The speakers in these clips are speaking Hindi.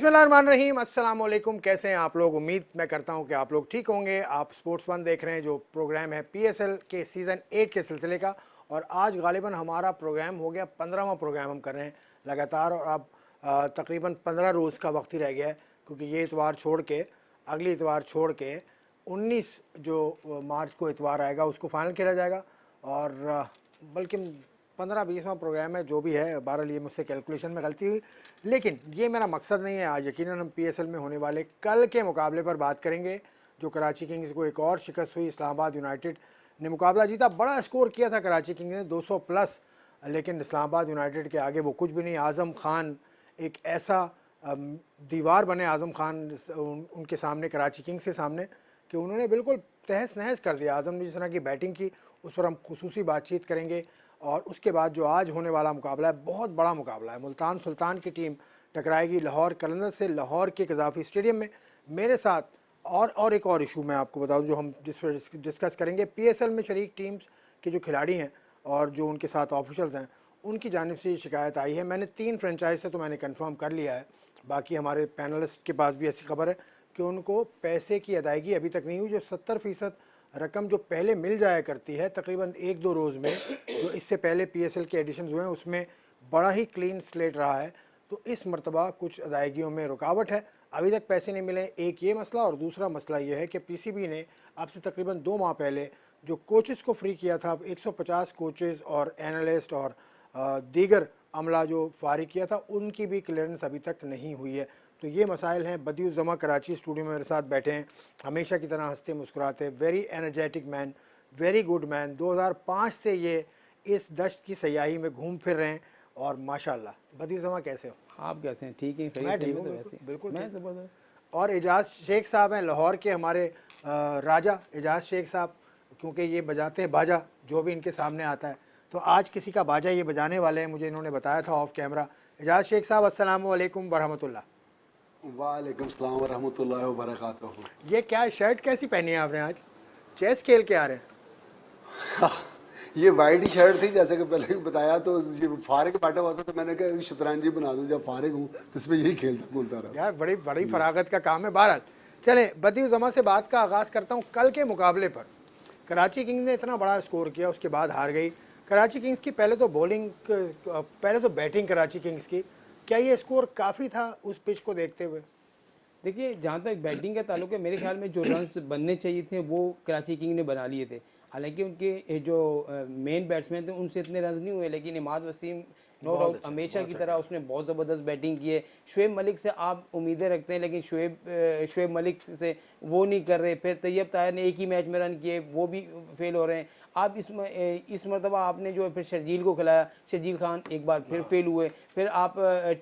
बिस्मिल्लाहिर्रहमानिर्रहीम, अस्सलाम वालेकुम। कैसे हैं आप लोग? उम्मीद मैं करता हूं कि आप लोग ठीक होंगे। आप स्पोर्ट्स वन देख रहे हैं, जो प्रोग्राम है पीएसएल के सीज़न 8 के सिलसिले का। और आज गालिबन हमारा प्रोग्राम हो गया 15वां प्रोग्राम हम कर रहे हैं लगातार। और अब तकरीबन 15 रोज़ का वक्त ही रह गया है, क्योंकि ये इतवार छोड़ के, अगली इतवार छोड़ के 19 जो मार्च को इतवार आएगा उसको फाइनल खेला जाएगा। और बल्कि 15-20वां प्रोग्राम है, जो भी है। 12 लिए मुझसे कैलकुलेशन में गलती हुई, लेकिन ये मेरा मकसद नहीं है। आज यकीनन हम पीएसएल में होने वाले कल के मुकाबले पर बात करेंगे, जो कराची किंग्स को एक और शिकस्त हुई। इस्लामाबाद यूनाइटेड ने मुकाबला जीता, बड़ा स्कोर किया था कराची किंग्स ने 200 प्लस, लेकिन इस्लामाबाद यूनाइटेड के आगे वो कुछ भी नहीं। आज़म खान एक ऐसा दीवार बने, आज़म खान उनके सामने, कराची किंग्स के सामने, कि उन्होंने बिल्कुल तहस नहस कर दिया। आज़म ने जिस तरह की बैटिंग की, उस पर हम खुसूसी बातचीत करेंगे। और उसके बाद जो आज होने वाला मुकाबला है, बहुत बड़ा मुकाबला है। मुल्तान सुल्तान की टीम टकराएगी लाहौर कलंदर से, लाहौर के कज़ाफ़ी स्टेडियम में। मेरे साथ और एक और इशू मैं आपको बताऊं, जो हम जिस पर डिस्कस करेंगे। पीएसएल में शरीक टीम्स के जो खिलाड़ी हैं और जो उनके साथ ऑफिशल्स हैं, उनकी जानिब से ये शिकायत आई है। मैंने 3 फ्रेंचाइज से तो मैंने कंफर्म कर लिया है, बाकी हमारे पैनलिस्ट के पास भी ऐसी खबर है कि उनको पैसे की अदायगी अभी तक नहीं हुई। जो 70% रकम जो पहले मिल जाया करती है तकरीबन 1-2 रोज़ में, जो इससे पहले पीएसएल के एडिशंस हुए हैं, उसमें बड़ा ही क्लीन स्लेट रहा है। तो इस मरतबा कुछ अदायगियों में रुकावट है, अभी तक पैसे नहीं मिले। एक ये मसला, और दूसरा मसला ये है कि पीसीबी ने अब से तकरीबन 2 माह पहले जो कोचेस को फ्री किया था, 150 कोचेस और एनालिस्ट और दीगर अमला जो फारिग किया था, उनकी भी क्लियरेंस अभी तक नहीं हुई है। तो ये मसाइल हैं। बदियुज़्ज़मा कराची स्टूडियो में मेरे साथ बैठे हैं, हमेशा की तरह हंसते मुस्कुराते, very energetic man, very good man. 2005 से ये इस दश्त की सयाही में घूम फिर रहे हैं, और माशाल्लाह। बदियुज़्ज़मा कैसे हो? आप कैसे हैं? ठीक है? मैं ठीक हूँ, तो बिल्कुल वैसे बिल्कुल मैं ठीक। ज़बरदस्त। और एजाज़ शेख साहब हैं, लाहौर के हमारे राजा एजाज़ शेख साहब, क्योंकि ये बजाते हैं बाजा जो भी इनके सामने आता है। तो आज किसी का बाजा ये बजाने वाले हैं, मुझे इन्होंने बताया था ऑफ कैमरा। एजाज़ शेख साहब, अस्सलाम वालेकुम वरहमतुल्लाह। वालेकुम सलाम वरहमतुल्लाहि वबरकातुहू। ये क्या शर्ट कैसी पहनी है आपने आज? चेस खेल के आ रहे हैं? ये वाइट ही शर्ट थी, जैसे कि पहले भी बताया। तो ये फारिग बैठा हुआ था, तो मैंने कहा शतरंजी बना दूं, जब फारिग हूँ तो इसमें यही खेलता बोलता रहा। यार बड़ी बड़ी फरागत का काम है। बहरहाल चलें, बदियुज़्ज़मा से बात का आगाज़ करता हूँ। कल के मुकाबले पर कराची किंग्स ने इतना बड़ा स्कोर किया, उसके बाद हार गई कराची किंग्स की। पहले तो बॉलिंग, पहले तो बैटिंग कराची किंग्स की। क्या ये स्कोर काफ़ी था उस पिच को देखते हुए? देखिए, जहाँ तक बैटिंग का ताल्लुक है, मेरे ख्याल में जो रन्स बनने चाहिए थे वो कराची किंग ने बना लिए थे। हालांकि उनके जो मेन बैट्समैन थे उनसे इतने रन्स नहीं हुए, लेकिन इमाद वसीम नो डाउट हमेशा की तरह उसने बहुत ज़बरदस्त बैटिंग की है। शुएब मलिक से आप उम्मीदें रखते हैं, लेकिन शुएब मलिक से वो नहीं कर रहे। फिर तैयब ताहिर ने एक ही मैच में रन किए, वो भी फेल हो रहे हैं। आप इस मरतबा आपने जो है फिर शर्जील को खिलाया, शर्जील खान एक बार फिर फेल हुए। फिर आप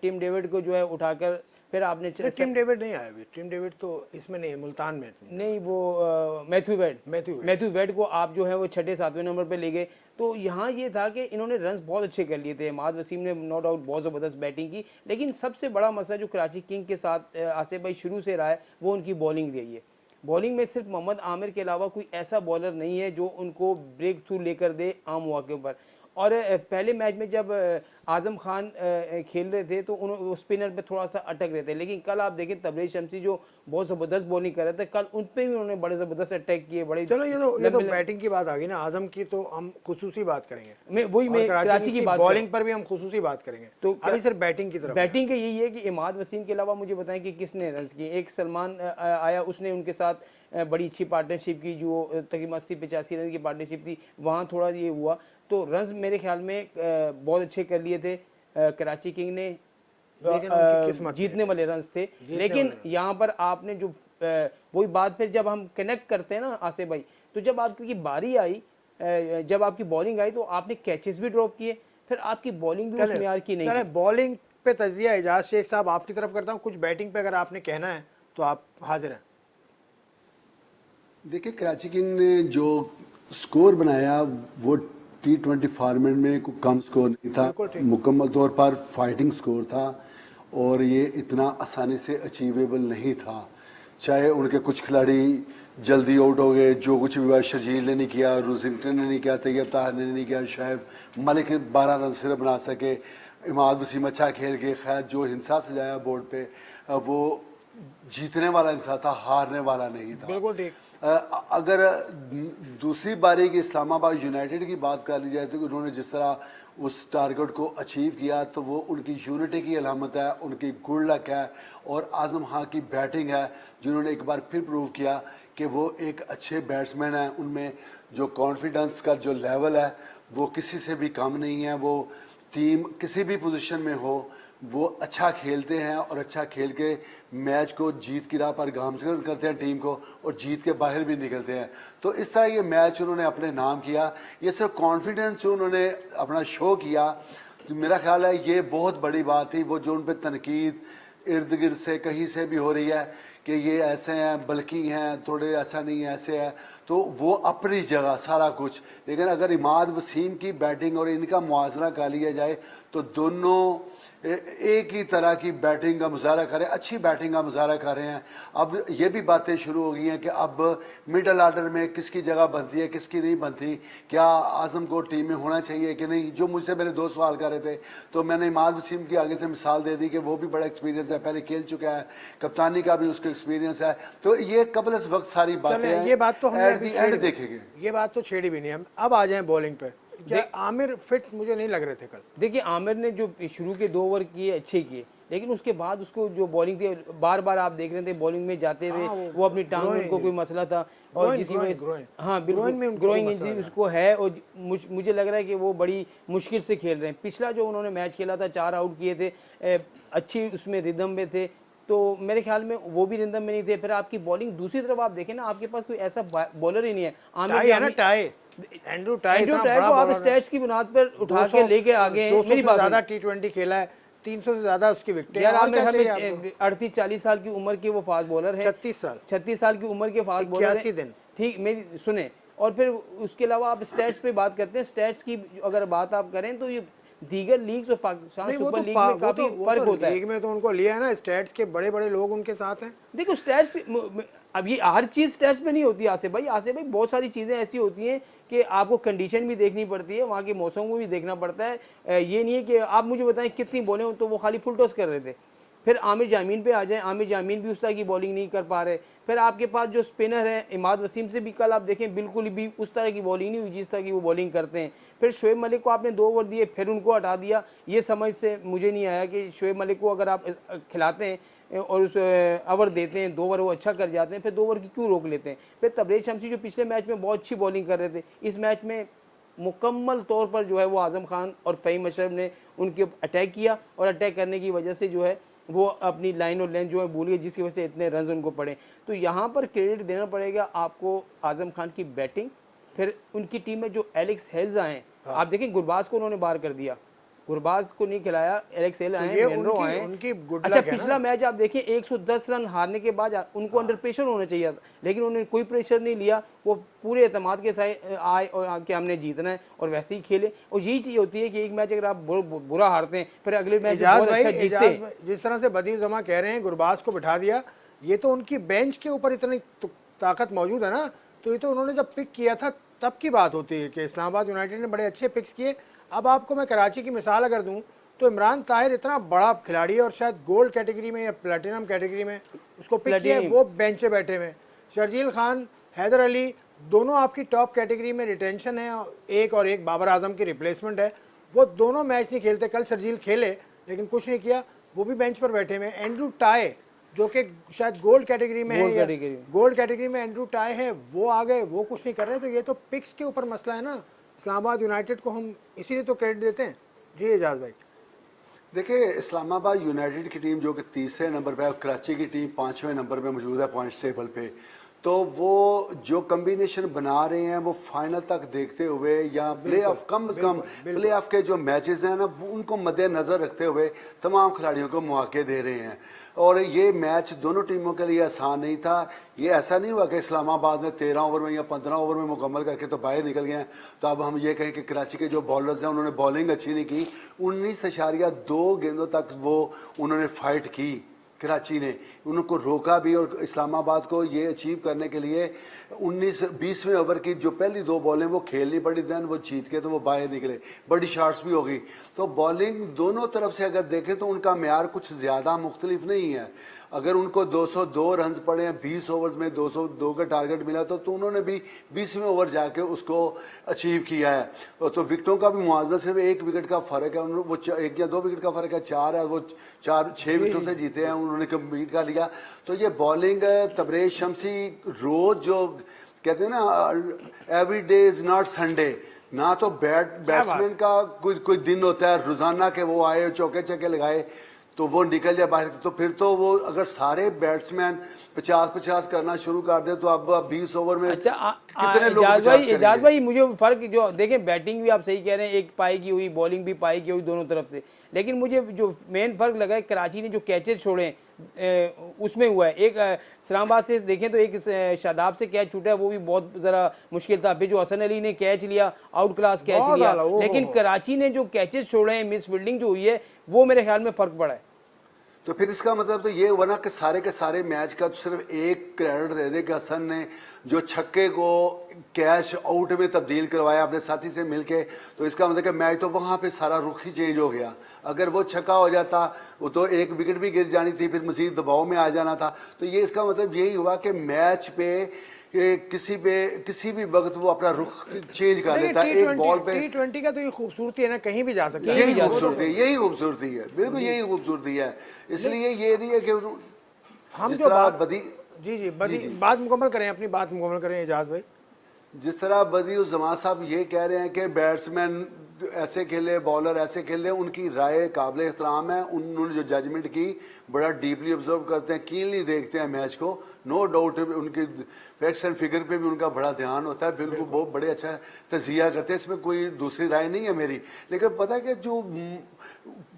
टिम डेविड को जो है उठाकर फिर आपने टीम डेविड नहीं आया अभी। टीम डेविड तो इसमें नहीं है, मुल्तान में नहीं, वो मैथ्यू वेड को आप जो है वो 6-7वें नंबर पे ले गए। तो यहाँ ये था कि इन्होंने रन्स बहुत अच्छे कर लिए थे। माद वसीम ने नो डाउट बहुत ज़बरदस्त बैटिंग की, लेकिन सबसे बड़ा मसला जो कराची किंग के साथ आसिफ भाई शुरू से रहा है, वो उनकी बॉलिंग रही है। बॉलिंग में सिर्फ मोहम्मद आमिर के अलावा कोई ऐसा बॉलर नहीं है जो उनको ब्रेक थ्रू लेकर दे आम मौके पर। और पहले मैच में जब आज़म खान खेल रहे थे तो उन स्पिनर पे थोड़ा सा अटक रहे थे, लेकिन कल आप देखें तबरेज़ शमसी जो बहुत ज़बरदस्त बॉलिंग कर रहे थे, कल उन पे भी उन्होंने बड़े ज़बरदस्त अटैक किए। बड़े चलो, ये तो बैटिंग की बात आ गई ना। आज़म की तो हम खुसूसी बात करेंगे, मैं कराची की बात, बॉलिंग पर भी हम खुसूसी बात करेंगे। तो अभी सिर्फ बैटिंग की तरफ। बैटिंग का यही है कि इमाद वसीम के अलावा मुझे बताएं कि किसने रन किए। एक सलमान आया, उसने उनके साथ बड़ी अच्छी पार्टनरशिप की, जो तकरीबन 80-85 रन की पार्टनरशिप थी, वहाँ थोड़ा ये हुआ। तो रन्स मेरे ख्याल में बहुत अच्छे कर लिए थे कराची किंग ने, जीतने वाले रन्स थे। लेकिन यहाँ पर आपने जो वही बात, फिर जब हम कनेक्ट करते हैं ना आसिफ भाई, तो जब आपकी बारी आई, जब आपकी बॉलिंग आई, तो आपने कैचेस भी ड्रॉप किए, फिर आपकी बॉलिंग भी उस मेयार की नहीं। बॉलिंग पे तजिया एजाज शेख साहब आपकी तरफ करता हूँ, कुछ बैटिंग पे अगर आपने कहना है तो आप हाजिर हैं। देखिए, कराची किंग ने जो स्कोर बनाया वो T20 फॉर्मेट में कोई कम स्कोर नहीं था, मुकम्मल तौर पर फाइटिंग स्कोर था, और ये इतना आसानी से अचीवेबल नहीं था। चाहे उनके कुछ खिलाड़ी जल्दी आउट हो गए, जो कुछ भी शर्जील ने नहीं किया, रूजिंगटन ने नहीं किया, तैयब ताहिर ने नहीं किया, शायद मलिक 12 रन सिर्फ बना सके, इमाद वसीम अच्छा खेल के खैर जो हिंसा सजाया बोर्ड पे, वो जीतने वाला इंसान था, हारने वाला नहीं था। बिल्कुल ठीक। अगर दूसरी बारी की इस्लामाबाद यूनाइटेड की बात कर ली जाए तो उन्होंने जिस तरह उस टारगेट को अचीव किया तो वो उनकी यूनिटी की अलामत है, उनकी गुड लक है और आजम खान की बैटिंग है जिन्होंने एक बार फिर प्रूव किया कि वो एक अच्छे बैट्समैन हैं। उनमें जो कॉन्फिडेंस का जो लेवल है वो किसी से भी कम नहीं है। वो टीम किसी भी पोजीशन में हो वो अच्छा खेलते हैं और अच्छा खेल के मैच को जीत की राह पर गामजन करते हैं टीम को और जीत के बाहर भी निकलते हैं। तो इस तरह ये मैच उन्होंने अपने नाम किया। ये सिर्फ कॉन्फिडेंस जो उन्होंने अपना शो किया तो मेरा ख्याल है ये बहुत बड़ी बात थी। वो जो उन पर तनकीद इर्द गिर्द से कहीं से भी हो रही है कि ये ऐसे हैं बल्कि हैं थोड़े, ऐसा नहीं है ऐसे है, तो वो अपनी जगह सारा कुछ। लेकिन अगर इमाद वसीम की बैटिंग और इनका मुआवजा कर लिया जाए तो दोनों एक ही तरह की बैटिंग का मुजाहरा करें, अच्छी बैटिंग का मुजाहरा कर रहे हैं। अब ये भी बातें शुरू हो गई हैं कि अब मिडल आर्डर में किसकी जगह बनती है किसकी नहीं बनती, क्या आजम को टीम में होना चाहिए कि नहीं। जो मुझसे मेरे दोस्त सवाल कर रहे थे तो मैंने इमाद वसीम की आगे से मिसाल दे दी कि वो भी बड़ा एक्सपीरियंस है, पहले खेल चुका है, कप्तानी का भी उसको एक्सपीरियंस है। तो ये कबल इस वक्त सारी बातें हैं, ये बात तो हमने एंड देखेंगे। ये बात तो छेड़ी भी नहीं। हम अब आ जाए बॉलिंग पे। क्या आमिर फिट मुझे नहीं लग रहे थे कल। देखिए आमिर ने जो शुरू के 2 ओवर किए अच्छे किए, लेकिन उसके बाद उसको जो बॉलिंग थी बार बार आप देख रहे थे बॉलिंग में जाते हुए वो अपनी टांग को कोई मसला था और जिसकी वजह हाँ बिल्कुल ग्रोइंग इंजरी उसको है और मुझे लग रहा है कि वो बड़ी मुश्किल से खेल रहे हैं। पिछला जो उन्होंने मैच खेला था 4 आउट किए थे, अच्छी उसमें रिदम में थे, तो मेरे ख्याल में वो भी रिदम में नहीं थे। फिर आपकी बॉलिंग दूसरी तरफ आप देखें ना, आपके पास कोई ऐसा बॉलर ही नहीं है। आमिर एंड्रू टाई को आप स्टैट्स की बुनियाद पर उठा के लेके आगे हैं। मेरी बात ज्यादा T20 खेला है, 300 से ज्यादा उसकी विकेटें। यार आप मेरे ख्याल में 38-40 साल की उम्र के वो फास्ट बॉलर है, 36 साल की उम्र के फास्ट बॉलर है। ठीक मेरी सुने, और फिर उसके अलावा आप स्टैट्स पे बात करते हैं। स्टैट्स की अगर बात आप करें तो ये दीगर लीग्स और पाकिस्तान सुपर लीग में काफी फर्क होता है। लीग में तो उनको लिया है ना, स्टैट्स के बड़े बड़े लोग उनके साथ हैं। देखो स्टैट्स अब ये हर चीज स्टैट्स पे नहीं होती आसिफ भाई बहुत सारी चीजें ऐसी होती हैं कि आपको कंडीशन भी देखनी पड़ती है, वहाँ के मौसम को भी देखना पड़ता है। ये नहीं है कि आप मुझे बताएं कितनी बॉलें तो वो खाली फुल टॉस कर रहे थे। फिर आमिर जामीन पे आ जाएं, आमिर जामीन भी उस तरह की बॉलिंग नहीं कर पा रहे। फिर आपके पास जो स्पिनर है इमाद वसीम से भी कल आप देखें बिल्कुल भी उस तरह की बॉलिंग नहीं हुई जिस तरह की वो बॉलिंग करते हैं। फिर शोएब मलिक को आपने 2 ओवर दिए फिर उनको हटा दिया। ये समझ से मुझे नहीं आया कि शोएब मलिक को अगर आप खिलाते हैं और उस ओवर देते हैं 2 ओवर वो अच्छा कर जाते हैं, फिर 2 ओवर की क्यों रोक लेते हैं। फिर तबरेज शमसी जो पिछले मैच में बहुत अच्छी बॉलिंग कर रहे थे, इस मैच में मुकम्मल तौर पर जो है वो आजम खान और फ़हीम अशरफ ने उनके अटैक किया और अटैक करने की वजह से जो है वो अपनी लाइन और लेंथ जो है भूल गए, जिसकी वजह से इतने रन उनको पड़े। तो यहाँ पर क्रेडिट देना पड़ेगा आपको आजम खान की बैटिंग। फिर उनकी टीम में जो एलेक्स हेल्स आए, आप देखें गुरबाज को उन्होंने बाहर कर दिया, गुरबाज को नहीं खिलाया, एलेक्स हेल आए, मेनरो आए। अच्छा पिछला मैच आप देखिए 110 रन हारने के बाद उनको अंडर प्रेशर होना चाहिए था, लेकिन उन्होंने कोई प्रेशर नहीं लिया। वो पूरे एतमाद के साथ आए और आके हमने जीतना है और वैसे ही खेले। और यही चीज होती है कि एक मैच अगर आप बुरा हारते हैं फिर अगले मैच बहुत अच्छा जीतते हैं। जिस तरह से बदील जमा कह रहे हैं गुरबाज को बिठा दिया, ये तो उनकी बेंच के ऊपर इतनी ताकत मौजूद है ना, तो ये तो उन्होंने जब पिक किया था तब की बात होती है कि इस्लामाबाद यूनाइटेड ने बड़े अच्छे पिक्स किए। अब आपको मैं कराची की मिसाल अगर दूं तो इमरान ताहिर इतना बड़ा खिलाड़ी है और शायद गोल्ड कैटेगरी में या प्लेटिनम कैटेगरी में उसको पिक किया है, वो बेंच पे बैठे हुए। शर्जील खान, हैदर अली दोनों आपकी टॉप कैटेगरी में रिटेंशन है, एक और एक बाबर आजम की रिप्लेसमेंट है। वो दोनों मैच नहीं खेलते, कल शर्जील खेले लेकिन कुछ नहीं किया, वो भी बेंच पर बैठे हुए। एंड्रू टाई जो कि शायद गोल्ड कैटेगरी में है, गोल्ड कैटेगरी में एंड्रू टाई है, वो आ गए, वो कुछ नहीं कर रहे। तो ये तो पिक्स के ऊपर मसला है ना। इस्लामाबाद यूनाइटेड को हम इसीलिए तो क्रेडिट देते हैं। जी एजाज भाई देखिए, इस्लामाबाद यूनाइटेड की टीम जो कि 3रे नंबर पे है, कराची की टीम 5वें नंबर पे मौजूद है पॉइंट टेबल पे, तो वो जो कम्बिनेशन बना रहे हैं वो फाइनल तक देखते हुए या प्ले ऑफ कम से कम प्ले ऑफ के जो मैचेस हैं ना उनको मद्देनजर रखते हुए तमाम खिलाड़ियों को मौके दे रहे हैं। और ये मैच दोनों टीमों के लिए आसान नहीं था। ये ऐसा नहीं हुआ कि इस्लामाबाद ने 13 ओवर में या 15 ओवर में मुकम्मल करके तो बाहर निकल गए हैं। तो अब हम ये कहें कि कराची के जो बॉलर्स हैं उन्होंने बॉलिंग अच्छी नहीं की, 19.2 गेंदों तक वो उन्होंने फाइट की कराची ने, उनको रोका भी। और इस्लामाबाद को ये अचीव करने के लिए 20वें ओवर की जो पहली 2 बॉलें वो खेलनी पड़ी, देन वो जीत के तो वो बाहर निकले, बड़ी शॉट्स भी हो गई। तो बॉलिंग दोनों तरफ से अगर देखें तो उनका म्यार कुछ ज़्यादा मुख्तलिफ नहीं है। अगर उनको 202 रन पड़े हैं 20 ओवर्स में 202 का टारगेट मिला तो उन्होंने भी 20वें ओवर जाके उसको अचीव किया है। तो विकेटों का भी मुआवजा सिर्फ 1 विकेट का फर्क है, उन्होंने वो 1 या 2 विकेट का फर्क है, 4 है, वो 6 विकेटों से जीते हैं, उन्होंने कम्पीट कर लिया। तो ये बॉलिंग तबरेज शमसी रोज जो कहते हैं ना every day is not Sunday, ना तो बैट्समैन का कोई दिन होता है रोजाना के वो आए चौके चौके लगाए तो वो निकल जाए बाहर। तो फिर तो वो अगर सारे बैट्समैन 50-50 करना शुरू कर दे तो अब 20 ओवर में कितने लोग एजाज भाई मुझे फर्क जो देखें, बैटिंग भी आप सही कह रहे हैं, एक पाई की हुई, बॉलिंग भी पाई की हुई दोनों तरफ से, लेकिन मुझे जो मेन फर्क लगा है कराची ने जो कैचेस छोड़े उसमें हुआ है। एक इस्लामाबाद से देखें तो एक शादाब से कैच छूटा है, वो भी बहुत जरा मुश्किल था। फिर जो हसन अली ने कैच लिया, आउट क्लास कैच लिया, लेकिन कराची ने जो कैचेस छोड़े हैं, मिस फील्डिंग जो हुई है, वो मेरे ख्याल में फर्क पड़ा है। तो फिर इसका मतलब तो ये हुआ ना कि सारे के सारे मैच का तो सिर्फ एक क्रेडिट दे दे कि हसन ने जो छक्के को कैच आउट में तब्दील करवाया अपने साथी से मिलके, तो इसका मतलब कि मैच तो वहां पे सारा रुख ही चेंज हो गया। अगर वो छक्का हो जाता वो तो 1 विकेट भी गिर जानी थी, फिर मजीद दबाव में आ जाना था। तो ये इसका मतलब यही हुआ कि मैच पे किसी भी वक्त वो अपना रुख चेंज कर लेता है एक बॉल पे। T20 का तो ये खूबसूरती है ना, कहीं भी जा सकता है, यही खूबसूरती है, बिल्कुल यही खूबसूरती है। इसलिए ये नहीं है कि हम जो बात मुकम्मल करें, अपनी बात मुकम्मल करें एजाज भाई। जिस तरह बदिउस जमान साहब ये कह रहे हैं कि बैट्समैन ऐसे खेले, बॉलर ऐसे खेले, उनकी राय काबिल एहतराम है। उन्होंने जो जजमेंट की बड़ा डीपली ऑब्जर्व करते हैं, कीनली देखते हैं मैच को, नो डाउट उनकी फैक्ट्स एंड फिगर पे भी उनका बड़ा ध्यान होता है, बिल्कुल बहुत बड़े अच्छा तजिया करते हैं, इसमें कोई दूसरी राय नहीं है मेरी। लेकिन पता है कि जो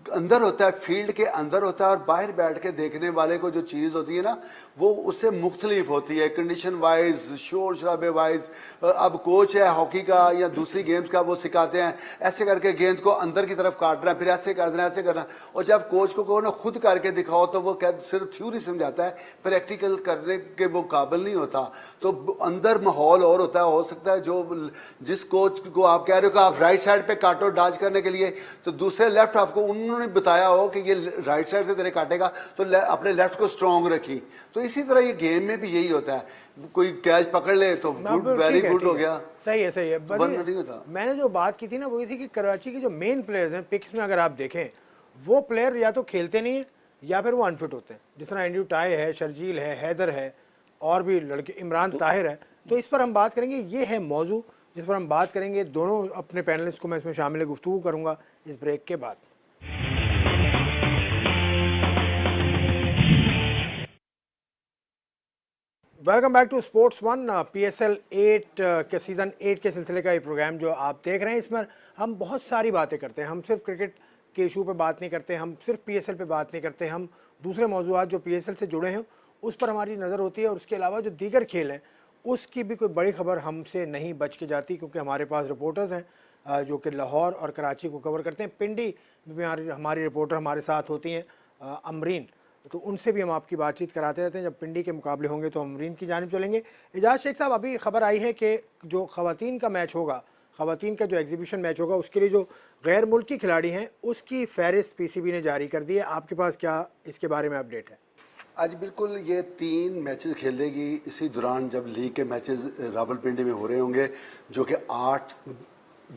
अंदर होता है, फील्ड के अंदर होता है और बाहर बैठ के देखने वाले को जो चीज़ होती है ना वो उससे मुख्तलिफ होती है, कंडीशन वाइज, शोर शराबे वाइज। अब कोच है हॉकी का या दूसरी गेम्स का, वो सिखाते हैं ऐसे करके गेंद को अंदर की तरफ काटना है, फिर ऐसे करना है, ऐसे करना। और जब कोच को कहो ना खुद करके दिखाओ तो वो सिर्फ थ्योरी समझाता है, प्रैक्टिकल करने के वो काबिल नहीं होता। तो अंदर माहौल और होता है, हो सकता है जो जिस कोच को आप कह रहे हो कि आप राइट साइड पे काटो डॉज करने के लिए, तो दूसरे लेफ्ट हाफ को उन्होंने बताया हो कि ये राइट साइड से तेरे काटेगा तो अपने लेफ्ट को स्ट्रांग रखी। तो इसी तरह ये गेम में भी यही होता है, कोई कैच पकड़ ले तो गुड, वेरी गुड हो गया। सही है नहीं होता। मैंने जो बात की थी ना वो ये थी कि कराची के जो मेन प्लेयर्स हैं पिक्स में अगर आप देखें, वो प्लेयर या तो खेलते नहीं है या फिर वो अनफिट होते हैं। जिस तरह एंड्रू टाई है, शर्जील है, हैदर है और भी लड़के, इमरान ताहिर है। तो इस पर हम बात करेंगे, ये है मौजू जिस पर हम बात करेंगे। दोनों अपने पैनलिस्ट को मैं इसमें शामिल गुफ्तगू करूंगा इस ब्रेक के बाद। Welcome back to Sports One. PSL 8 के सीज़न 8 के सिलसिले का ये प्रोग्राम जो आप देख रहे हैं, इसमें हम बहुत सारी बातें करते हैं। हम सिर्फ क्रिकेट के इशू पे बात नहीं करते, हम सिर्फ PSL पे बात नहीं करते, हम दूसरे मौजूआत जो PSL से जुड़े हैं उस पर हमारी नज़र होती है। और उसके अलावा जो दीगर खेल हैं उसकी भी कोई बड़ी खबर हमसे नहीं बच के जाती, क्योंकि हमारे पास रिपोर्टर्स हैं जो कि लाहौर और कराची को कवर करते हैं। पिंडी में भी हमारी रिपोर्टर हमारे साथ होती हैं, अमरीन, तो उनसे भी हम आपकी बातचीत कराते रहते हैं। जब पिंडी के मुकाबले होंगे तो अमरीन की जानिब चलेंगे। एजाज शेख साहब, अभी खबर आई है कि जो ख़वातीन का मैच होगा, ख़वातीन का जो एग्जीबिशन मैच होगा, उसके लिए जो गैर मुल्की खिलाड़ी हैं उसकी फहरिस्त PCB ने जारी कर दी है। आपके पास क्या इसके बारे में अपडेट है? आज बिल्कुल ये 3 मैचेस खेलेगी इसी दौरान, जब लीग के मैचेस रावलपिंडी में हो रहे होंगे, जो कि 8,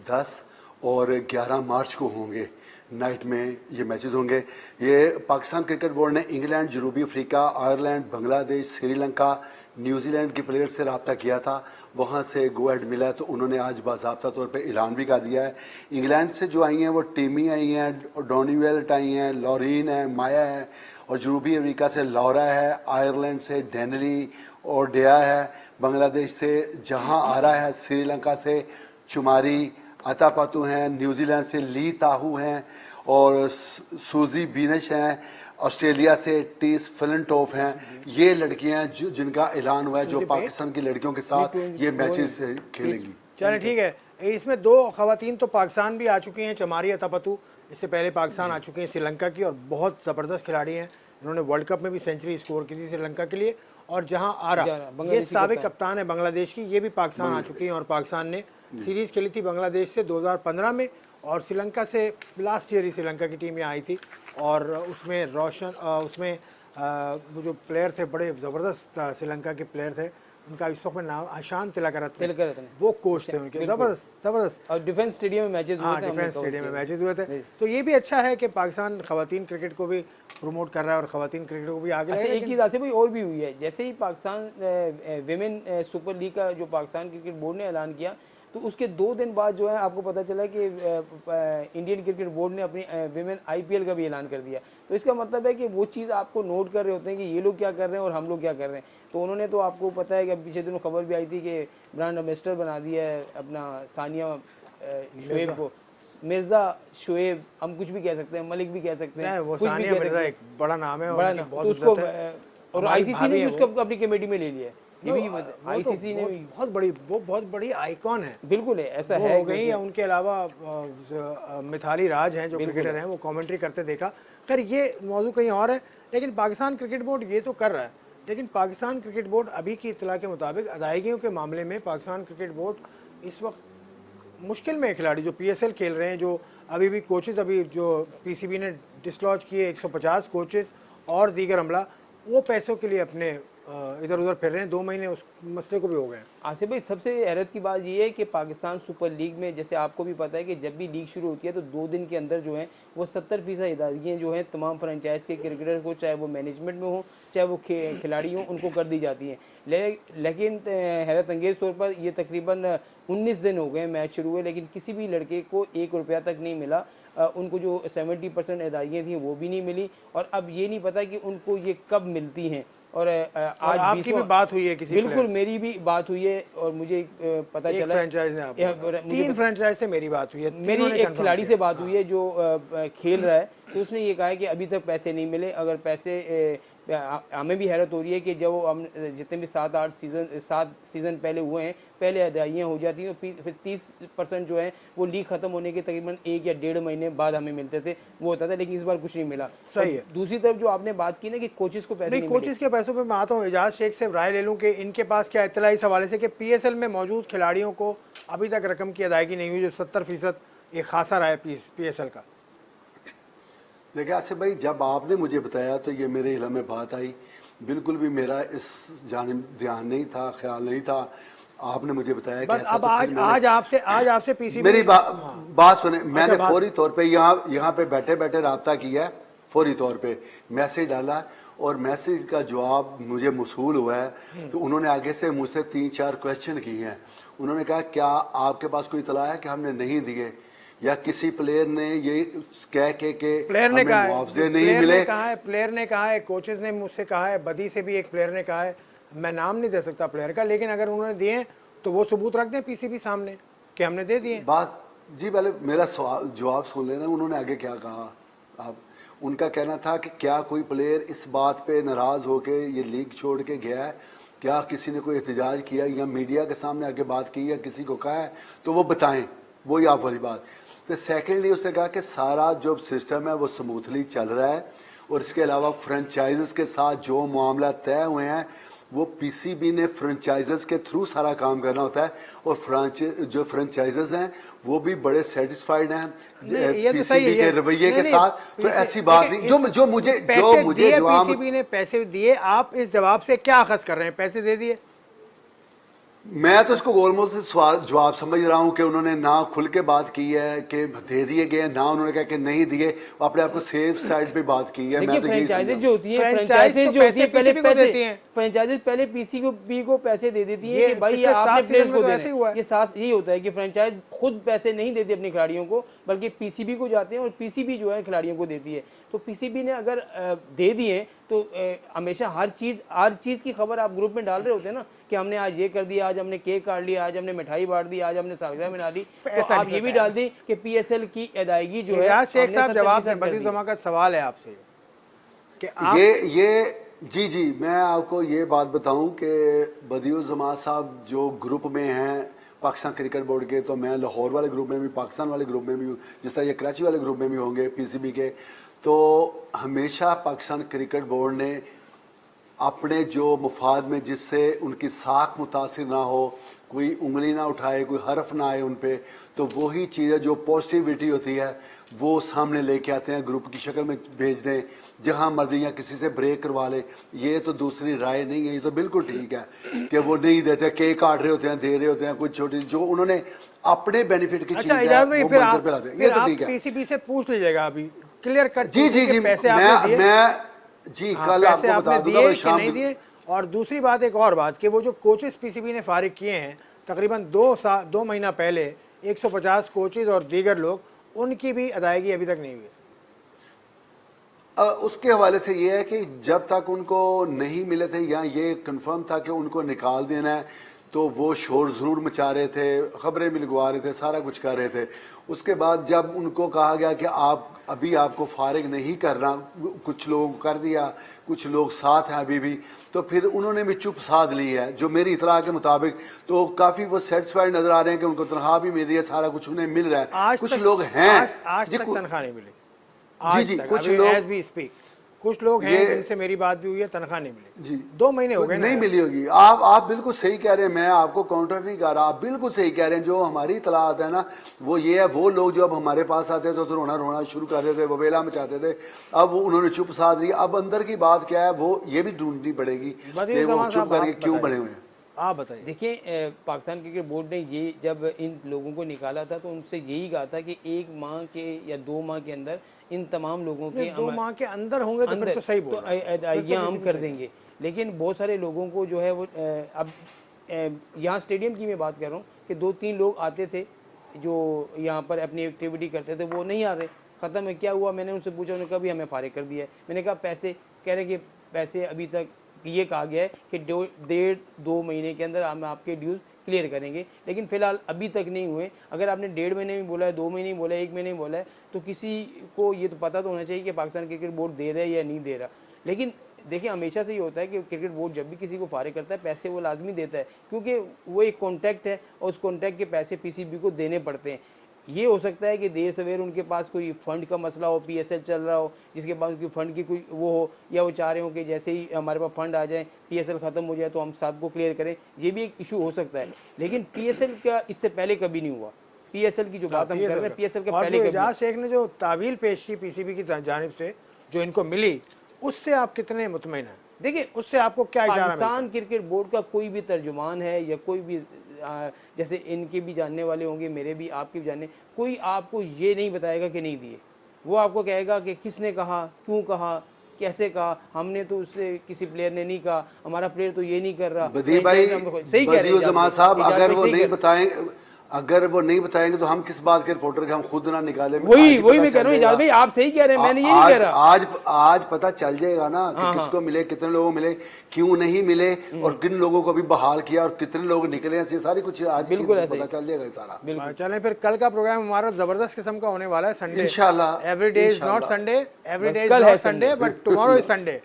10 और 11 मार्च को होंगे। नाइट में ये मैचेस होंगे। ये पाकिस्तान क्रिकेट बोर्ड ने इंग्लैंड, जनूबी Africa, Ireland, Bangladesh, Sri Lanka, New Zealand के प्लेयर से रब्ता किया था, वहाँ से गो अहेड मिला, तो उन्होंने आज बाज़ाब्ता तौर पे ऐलान भी कर दिया है। इंग्लैंड से जो आई हैं वो टीमी आई हैं, डॉनीवेल्ट आई हैं, लॉरीन है, माया है, और जनूबी अफ्रीका से लौरा है, आयरलैंड से डेनली और डेया है, बांग्लादेश से जहाँ आ रहा है, श्रीलंका से चुमारी अतापातू हैं, न्यूजीलैंड से ली ताहू हैं और सूजी बीनश हैं, ऑस्ट्रेलिया से टीस फिलिनटोफ हैं। ये लड़कियां जिनका ऐलान हुआ है, जो पाकिस्तान की लड़कियों के साथ ये मैचेस खेलेंगी। चलिए ठीक है, इसमें 2 खवातीन तो पाकिस्तान भी आ चुकी हैं, चमारी अतापतू इससे पहले पाकिस्तान आ चुकी हैं श्रीलंका की, और बहुत ज़बरदस्त खिलाड़ी हैं। इन्होंने वर्ल्ड कप में भी सेंचुरी स्कोर की थी श्रीलंका के लिए। और जहां आरा, ये साबिक कप्तान है बांग्लादेश की, ये भी पाकिस्तान आ चुकी हैं और पाकिस्तान ने सीरीज़ खेली थी बांग्लादेश से 2015 में, और श्रीलंका से लास्ट ईयर ही श्रीलंका की टीम यहाँ आई थी और उसमें वो जो प्लेयर थे बड़े ज़बरदस्त श्रीलंका के प्लेयर थे, उनका इस वक्त में नाम आशान तिलकरत्ने, वो कोच थे उनके, ज़बरदस्त ज़बरदस्त। और डिफेंस स्टेडियम में मैचेस हुए थे, डिफेंस स्टेडियम में मैचेस हुए थे। तो ये भी अच्छा है कि पाकिस्तान खवातीन क्रिकेट को भी प्रमोट कर रहा है और खवातीन क्रिकेट को भी आगे। अच्छा, एक चीज़ आसिफ भाई और भी हुई है, जैसे ही पाकिस्तान विमेन सुपर लीग का जो पाकिस्तान क्रिकेट बोर्ड ने ऐलान किया, तो उसके 2 दिन बाद जो है आपको पता चला कि इंडियन क्रिकेट बोर्ड ने अपनी विमेन आईपीएल का भी ऐलान कर दिया। तो इसका मतलब है कि वो चीज़ आपको नोट कर रहे होते हैं कि ये लोग क्या कर रहे हैं और हम लोग क्या कर रहे हैं। तो उन्होंने, तो आपको पता है कि पीछे दिनों खबर भी आई थी कि ब्रांड एम्बेसडर बना दिया है अपना सानिया शुएब को, मिर्जा शुएब, हम कुछ भी कह सकते हैं, मलिक भी कह सकते हैं, वो कुछ भी सानिया कह मिर्जा सकते हैं, एक बड़ा नाम है, बड़ा नाम, तो उसको और आईसीसी ने भी उसको अपनी कमेटी में ले लिया है। ये भी आईसीसी ने वो बहुत बड़ी आइकॉन है, बिल्कुल है, ऐसा है हो गई। उनके अलावा मिताली राज हैं जो क्रिकेटर हैं, वो कमेंट्री करते देखा। खैर ये मौजू कहीं और है, लेकिन पाकिस्तान क्रिकेट बोर्ड ये तो कर रहा है, लेकिन पाकिस्तान क्रिकेट बोर्ड अभी की इत्तला के मुताबिक अदायगियों के मामले में पाकिस्तान क्रिकेट बोर्ड इस वक्त मुश्किल में है। खिलाड़ी जो पीएसएल खेल रहे हैं, जो अभी भी कोचेज़, अभी जो पीसीबी ने डिसलॉज किए 150 कोचेज़ और दीगर अमला, वो पैसों के लिए अपने इधर उधर फिर रहे हैं। 2 महीने उस मसले को भी हो गए। आसिफ भाई, सबसे हैरत की बात ये है कि पाकिस्तान सुपर लीग में, जैसे आपको भी पता है कि जब भी लीग शुरू होती है तो 2 दिन के अंदर जो है वो 70% इदारियाँ जो हैं तमाम फ्रेंचाइज के क्रिकेटर को, चाहे वो मैनेजमेंट में हो चाहे वो खिलाड़ी हों, उनको कर दी जाती हैं। लेकिन हैरत अंगेज़ तौर पर ये तकरीबन 19 दिन हो गए मैच शुरू हुए, लेकिन किसी भी लड़के को 1 रुपया तक नहीं मिला। उनको जो 70% अदायगियाँ थी वो भी नहीं मिली, और अब ये नहीं पता कि उनको ये कब मिलती हैं। और आज आपकी भी बात हुई है किसी? बिल्कुल, मेरी भी बात हुई है, और मुझे पता चला फ्रेंचाइज ने 3 फ्रेंचाइज से मेरी बात हुई है। मेरी एक खिलाड़ी से बात हुई है जो खेल रहा है, तो उसने ये कहा है कि अभी तक पैसे नहीं मिले। अगर पैसे, हमें भी हैरत हो रही है कि जब हम जितने भी 7 सीज़न पहले हुए हैं, पहले अदाइयाँ हो जाती हैं, फिर 30% जो है वो लीग खत्म होने के तकरीबन 1 या 1.5 महीने बाद हमें मिलते थे, वो होता था। लेकिन इस बार कुछ नहीं मिला। सही है। दूसरी तरफ जो आपने बात की ना कि कोचेस को पैसे नहीं, कोचेस के पैसों पे मैं आता हूँ, एजाज शेख से राय ले लूँ कि इनके पास क्या इत्तला इस हवाले से कि पीएसएल में मौजूद खिलाड़ियों को अभी तक रकम की अदायगी नहीं हुई, जो 70% एक खासा रहा है पीएसएल का। देखिए आसिफ भाई, जब आपने मुझे बताया तो ये मेरे इल्म में बात आई, बिल्कुल भी मेरा इस जानिब ध्यान नहीं था, ख्याल नहीं था। आपने मुझे बताया बस कि अब आज आपसे पीसीबी मेरी बात सुने। मैंने फौरी तौर पे यहाँ पे बैठे बैठे राब्ता किया है, फौरी तौर पे मैसेज डाला, और मैसेज का जवाब मुझे मौसूल हुआ है। तो उन्होंने आगे से मुझसे 3-4 क्वेश्चन किए हैं। उन्होंने कहा क्या आपके पास कोई इतला है कि हमने नहीं दिए, या किसी प्लेयर ने ये कह के प्लेयर ने कहा मुआवजे नहीं मिले? प्लेयर ने कहा है, कोचेज ने मुझसे कहा है, बदी से भी एक प्लेयर ने कहा है, मैं नाम नहीं दे सकता प्लेयर का, लेकिन अगर उन्होंने दिए तो वो सबूत रख दें पीसीबी सामने कि हमने दे दिए। बात जी, पहले मेरा जवाब सुन लेना। उन्होंने आगे क्या कहा? आप उनका कहना था कि क्या कोई प्लेयर इस बात पे नाराज होके ये लीग छोड़ के गया है, क्या किसी ने कोई एहतजाज किया या मीडिया के सामने आके बात की या किसी को कहा है, तो वो बताएं। वही आप वाली बात। तो सेकेंडली उसने कहा कि सारा जो सिस्टम है वो स्मूथली चल रहा है, और इसके अलावा फ्रेंचाइजेस के साथ जो मामला तय हुए हैं वो पीसीबी ने फ्रेंचाइजेस के थ्रू सारा काम करना होता है, और जो फ्रेंचाइजेस हैं वो भी बड़े सेटिस्फाइड हैं पीसीबी के रवैये के साथ। तो ऐसी बात नहीं। जो मुझे जवाब, पीसीबी ने पैसे दिए, आप इस जवाब से क्या अखज़ कर रहे हैं? पैसे दे दिए? मैं तो इसको गोलमोल से जवाब समझ रहा हूं कि उन्होंने ना खुल के बात की है कि दे दिए गए, ना उन्होंने कहा कि नहीं दिए, अपने आप को सेफ साइड पे बात की है। मैं तो फ्रेंचाइजेज जो होती हैं, फ्रेंचाइजेज जो होती है पहले पैसे, फ्रेंचाइजेज पहले पीसीबी को पैसे दे देती है कि भाई आपने प्लेयर्स को देने। ये यही होता है कि फ्रेंचाइज खुद पैसे नहीं देती अपने खिलाड़ियों को, बल्कि पीसीबी को जाते हैं और पीसीबी जो है खिलाड़ियों को देती है। तो पीसीबी ने अगर दे दिए तो हमेशा हर चीज़ की खबर आप ग्रुप में डाल रहे होते हैं ना, कि हमने आज ये कर दिया, आज हमने केक काट लिया, आज हमने मिठाई बांट दी, आज हमने सालगिरह मना ली। तो आप ये भी डाल दी कि पीएसएल की अदायगी जो है। शेख साहब, जवाब है बदी जमा का सवाल है आपसे कि आप ये जी मैं आपको ये बात बताऊं कि बदियुल जमा साहब जो ग्रुप में हैं पाकिस्तान क्रिकेट बोर्ड के, तो मैं लाहौर वाले ग्रुप में भी, पाकिस्तान वाले ग्रुप में भी, जिस तरह ये कराची वाले ग्रुप में भी होंगे पीसीबी के, तो हमेशा पाकिस्तान क्रिकेट बोर्ड ने अपने जो मुफाद में, जिससे उनकी साख मुतासिर ना हो, कोई उंगली ना उठाए, कोई हरफ ना आए उन पे, तो वही चीज़ें जो पॉजिटिविटी होती है वो सामने लेके आते हैं, ग्रुप की शक्ल में भेज दें जहां मर्जी या किसी से ब्रेक करवा ले, ये तो दूसरी राय नहीं है, ये तो बिल्कुल ठीक है कि वो नहीं देते, केक काट रहे होते हैं, दे रहे होते हैं, कुछ छोटी जो उन्होंने अपने बेनिफिट की चीज अच्छा, है इजाजत भाई, वो फिर मंजर आप पे लाते हैं, फिर ये तो आप ठीक है। पीसीबी से पूछ लीजिएगा अभी क्लियर कट जी जी जी, पैसे आपने दिए, मैं जी हाँ, कल पैसे आपको आपने बता दूंगा दिए मैं कि शाम नहीं दिए। और दूसरी बात, एक और बात कि वो जो कोचेस पीसीबी ने फारिग किए हैं तकरीबन 2 महीना पहले, 150 कोचेज और दीगर लोग, उनकी भी अदायगी अभी तक नहीं हुई। उसके हवाले से ये है कि जब तक उनको नहीं मिले थे या ये कंफर्म था कि उनको निकाल देना है, तो वो शोर ज़रूर मचा रहे थे, खबरें भी लगवा रहे थे, सारा कुछ कर रहे थे। उसके बाद जब उनको कहा गया कि आप अभी आपको फारिग नहीं करना, कुछ लोगों को कर दिया, कुछ लोग साथ हैं अभी भी, तो फिर उन्होंने भी चुप साध ली है। जो मेरी इतला के मुताबिक तो काफ़ी वो सेटिस्फाइड नज़र आ रहे हैं कि उनको तनख्वाह भी मिल रही है, सारा कुछ उन्हें मिल रहा है। कुछ लोग हैं आज तक तनख्वाह नहीं मिली, जी जी, कुछ लोग एज वी स्पीक कुछ लोग हैं जिनसे मेरी बात भी हुई है, तनख्वाह नहीं मिली जी, 2 महीने हो गए नहीं मिली होगी। आप बिल्कुल सही कह रहे हैं, मैं आपको काउंटर नहीं कर रहा, आप बिल्कुल सही कह रहे हैं। जो हमारी इतलात है ना वो ये है, वो लोग जो अब हमारे पास आते थे तो रोना शुरू कर देते थे, वबेला मचाते थे, अब वो उन्होंने चुप साध ली। अब अंदर की बात क्या है वो ये भी ढूंढनी पड़ेगी कि वो चुप करके क्यों बने हुए हैं। आप बताइए। देखिए, पाकिस्तान क्रिकेट बोर्ड ने ये जब इन लोगों को निकाला था तो उनसे यही कहा था कि 1 माह के या 2 माह के अंदर इन तमाम लोगों के 2 माह के अंदर होंगे तो फिर तो सही बोल रहे हैं, अदायगियाँ हम कर देंगे। लेकिन बहुत सारे लोगों को जो है वो अब यहाँ स्टेडियम की मैं बात कर रहा हूँ कि 2-3 लोग आते थे जो यहाँ पर अपनी एक्टिविटी करते थे, वो नहीं आ रहे, ख़त्म है। क्या हुआ, मैंने उनसे पूछा, उन्होंने कहा भी हमें फारिग कर दिया है। मैंने कहा पैसे, कह रहे कि पैसे अभी तक ये कहा गया है कि 1.5-2 महीने के अंदर हम आपके ड्यूज़ क्लियर करेंगे, लेकिन फ़िलहाल अभी तक नहीं हुए। अगर आपने 1.5 महीने में बोला है, 2 महीने में बोला है, 1 महीने में बोला है, तो किसी को ये तो पता तो होना चाहिए कि पाकिस्तान क्रिकेट बोर्ड दे रहा है या नहीं दे रहा। लेकिन देखिए, हमेशा से ये होता है कि क्रिकेट बोर्ड जब भी किसी को फारिग करता है पैसे वो लाजमी देता है, क्योंकि वो एक कॉन्ट्रैक्ट है और उस कॉन्ट्रैक्ट के पैसे पीसीबी को देने पड़ते हैं। ये हो सकता है कि देर सवेर उनके पास कोई फंड का मसला हो, पीएसएल चल रहा हो, जिसके बाद उनकी फंड की कोई वो हो, या वो चाह रहे हो कि जैसे ही हमारे पास फंड आ जाए, पीएसएल ख़त्म हो जाए तो हम सबको क्लियर करें। ये भी एक इशू हो सकता है, लेकिन पीएसएल का इससे पहले कभी नहीं हुआ। पीएसएल की जो बात हम कर रहे हैं, पीएसएल के पहले एजाज शेख ने जो तावील पेश की पीसीबी की जानिब से जो इनको मिली, उससे आप कितने मुतमईन हैं? देखिए, उससे आपको क्या इशारा मिलता है? पाकिस्तान क्रिकेट बोर्ड का कोई भी तर्जुमान है या कोई भी जैसे इनके भी जानने वाले होंगे, मेरे भी, आपके भी जानने, कोई आपको ये नहीं बताएगा कि नहीं दिए। वो आपको कहेगा कि किसने कहा, क्यों कहा, कैसे कहा, हमने तो उससे किसी प्लेयर ने नहीं कहा, हमारा प्लेयर तो ये नहीं कर रहा। बदी भाई, सही कह रहे हैं साहब, अगर वो नहीं बताएंगे तो हम किस बात के रिपोर्टर के हम खुद ना निकाले। वही मैं कह रहा हूँ इजाज भाई, आप सही कह रहे हैं, मैंने ये नहीं कह रहा। आज पता चल जाएगा ना कि किसको मिले, कितने लोगों मिले, क्यों नहीं मिले, और किन लोगों को भी बहाल किया और कितने लोग निकले, ये सारी कुछ आज बिल्कुल पता चल जाएगा सारा। चलें फिर, कल का प्रोग्राम हमारा जबरदस्त किस्म का होने वाला है। संडे इंशाल्लाह, every day is not Sunday, every day is not Sunday, but tomorrow is Sunday,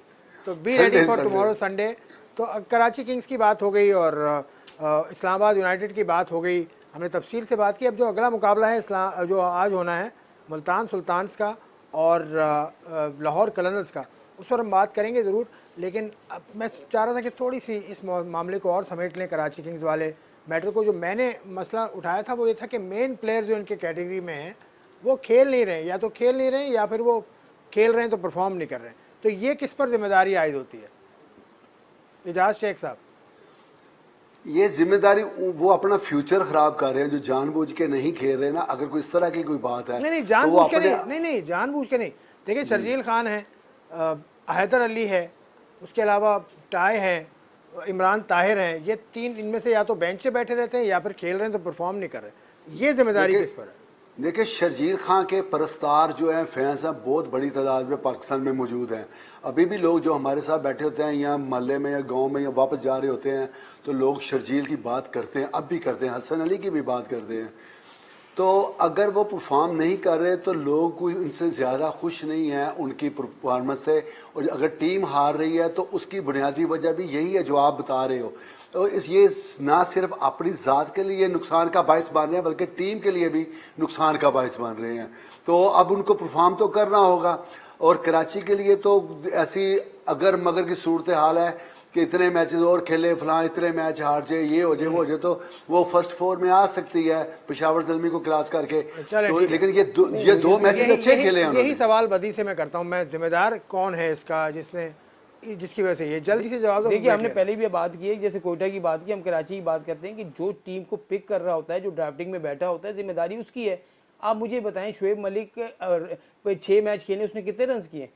तो be ready for tomorrow Sunday. तो कराची किंग्स की बात हो गई और इस्लामाबाद यूनाइटेड की बात हो गई, हमने तफसील से बात की। अब जो अगला मुकाबला है जो आज होना है मुल्तान सुल्तान्स का और लाहौर कलंदर्स का, उस पर हम बात करेंगे ज़रूर। लेकिन अब मैं चाह रहा था कि थोड़ी सी इस मामले को और समेट लें, कराची किंग्स वाले मैटर को। जो मैंने मसला उठाया था वो ये था कि मेन प्लेयर जो इनके कैटेगरी में हैं वो खेल नहीं रहे, या तो खेल नहीं रहे या फिर वो खेल रहे हैं तो परफॉर्म नहीं कर रहे हैं। तो ये किस पर जिम्मेदारी आयद होती है, इजाज शेख साहब? ये जिम्मेदारी वो अपना फ्यूचर खराब कर रहे हैं जो जानबूझ के नहीं खेल रहे ना। अगर कोई इस तरह की कोई बात है, नहीं जानबूझ के नहीं, जानबूझ के नहीं। देखिए, शर्जील खान है, हैदर अली है, उसके अलावा टाई है, इमरान ताहिर हैं, ये 3 इनमें से या तो बेंच पे बैठे रहते हैं या फिर खेल रहे हैं तो परफॉर्म नहीं कर रहे। ये जिम्मेदारी किस पर है? देखिए, शर्जील खान के परस्तार जो हैं, फैंस हैं, बहुत बड़ी तादाद में पाकिस्तान में मौजूद हैं। अभी भी लोग जो हमारे साथ बैठे होते हैं या मोहल्ले में या गांव में या वापस जा रहे होते हैं तो लोग शर्जील की बात करते हैं, अब भी करते हैं, हसन अली की भी बात करते हैं। तो अगर वो परफॉर्म नहीं कर रहे तो लोग कोई उनसे ज़्यादा खुश नहीं है उनकी परफॉर्मेंस से। और अगर टीम हार रही है तो उसकी बुनियादी वजह भी यही है जो आप बता रहे हो। तो ये ना सिर्फ अपनी ज़ात के लिए नुकसान का बायस बन रहे हैं बल्कि टीम के लिए भी नुकसान का बायस बन रहे हैं। तो अब उनको परफॉर्म तो करना होगा। और कराची के लिए तो ऐसी अगर मगर की सूरत हाल है कि इतने मैचेस और खेले, फलां इतने मैच हार जाए, ये हो जाए, वो हो जाए, तो वो फर्स्ट 4 में आ सकती है पेशावर ज़ल्मी को क्रॉस करके। तो लेकिन ये दो मैचेस अच्छे खेले हैं। यही सवाल बदी से मैं करता हूं, मैं जिम्मेदार कौन है इसका जिसकी वजह से ये जल्दी से जवाब दो। देखिए हमने पहले भी बात की है, जैसे कोयटा की बात की, हम कराची की बात करते हैं कि जो टीम को पिक कर रहा होता है, जो ड्राफ्टिंग में बैठा होता है, जिम्मेदारी उसकी है। आप मुझे बताएं, शुएब मलिक 6 मैच खेले, उसने कितने रन किए,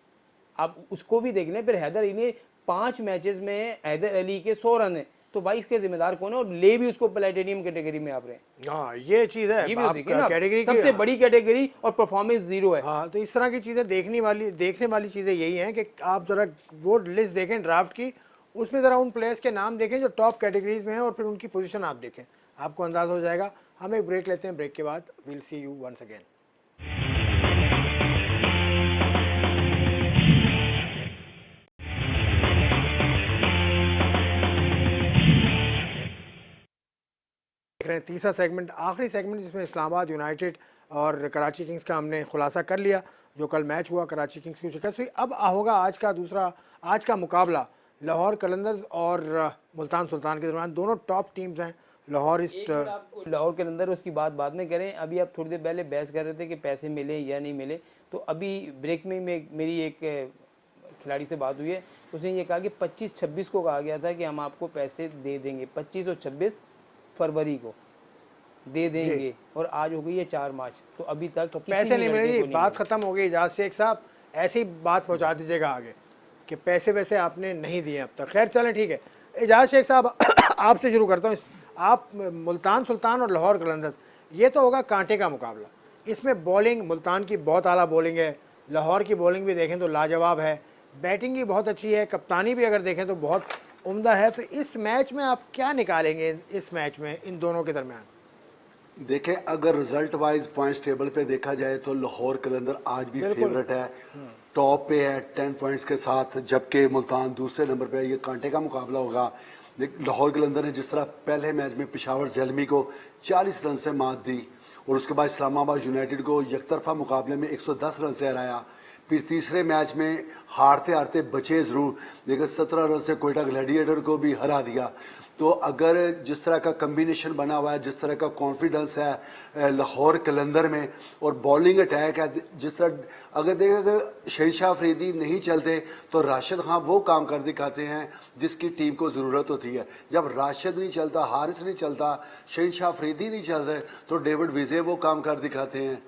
आप उसको भी देख लें। फिर हैदर अली ने 5 मैचेस में हैदर अली के 100 रन है, तो भाई इसके जिम्मेदार कौन है? और ले भी उसको प्लेटिनियम कैटेगरी में आप रहे हैं। हाँ ये चीज है, ये भी देखिए ना, कैटेगरी सबसे बड़ी कैटेगरी और परफॉर्मेंस 0 है। हाँ, तो इस तरह की चीजें देखने वाली चीजें यही हैं कि आप जरा वो लिस्ट देखें ड्राफ्ट की, उसमें जरा उन प्लेयर्स के नाम देखें जो टॉप कैटेगरीज में हैं और फिर उनकी पोजीशन आप देखें, आपको अंदाजा हो जाएगा। हम एक ब्रेक लेते हैं, ब्रेक के बाद we'll see you once again. देख रहे हैं तीसरा सेगमेंट, आखिरी सेगमेंट, जिसमें इस्लामाबाद यूनाइटेड और कराची किंग्स का हमने खुलासा कर लिया। जो कल मैच हुआ, कराची किंग्स की शिकस्त हुई। अब होगा आज का मुकाबला लाहौर कलंदर्स और मुल्तान सुल्तान के दरमियान। दोनों टॉप टीम्स हैं। लाहौर लाहौर कलंदर, उसकी बात बाद में करें। अभी आप थोड़ी देर पहले बहस कर रहे थे कि पैसे मिले या नहीं मिले, तो अभी ब्रेक में मेरी एक खिलाड़ी से बात हुई है, उसने ये कहा कि 25-26 को कहा गया था कि हम आपको पैसे दे देंगे, 25 और 26 फरवरी को दे देंगे, और आज हो गई है 4 मार्च, तो अभी तक तो पैसे नहीं मिले। बात खत्म हो गई। इजाज शेख साहब ऐसी बात पहुंचा दीजिएगा आगे कि पैसे वैसे आपने नहीं दिए अब तक। खैर चलें, ठीक है। इजाज शेख साहब आपसे शुरू करता हूँ। आप मुल्तान सुल्तान और लाहौर कलंदर्स, ये तो होगा कांटे का मुकाबला। इसमें बॉलिंग मुल्तान की बहुत आला बॉलिंग है, लाहौर की बॉलिंग भी देखें तो लाजवाब है, बैटिंग भी बहुत अच्छी है, कप्तानी भी अगर देखें तो बहुत उम्दा है। तो इस मैच में आप क्या निकालेंगे, इस मैच में इन दोनों के दरमियान? देखें, अगर रिजल्ट वाइज पॉइंट्स टेबल पे देखा जाए तो लाहौर कलंदर आज भी फेवरेट है, टॉप पे है 10 पॉइंट्स के साथ, जबकि मुल्तान दूसरे नंबर पे है। ये कांटे का मुकाबला होगा। लाहौर कलंदर ने जिस तरह पहले मैच में पेशावर ज़ल्मी को 40 रन से मात दी और उसके बाद इस्लामाबाद यूनाइटेड को एकतरफा मुकाबले में 110 रन से हराया, फिर तीसरे मैच में हारते हारते बचे ज़रूर, लेकिन 17 रन से कोयटा ग्लैडिएटर को भी हरा दिया। तो अगर जिस तरह का कम्बिनेशन बना हुआ है, जिस तरह का कॉन्फिडेंस है लाहौर कलंदर में, और बॉलिंग अटैक है, जिस तरह अगर देखें, अगर शहनशाह अफरीदी नहीं चलते तो राशिद खान वो काम कर दिखाते हैं जिसकी टीम को ज़रूरत होती है। जब राशिद नहीं चलता, हारिस नहीं चलता, शहनशाह अफरीदी नहीं चलते, तो डेविड विजय वो काम कर दिखाते हैं।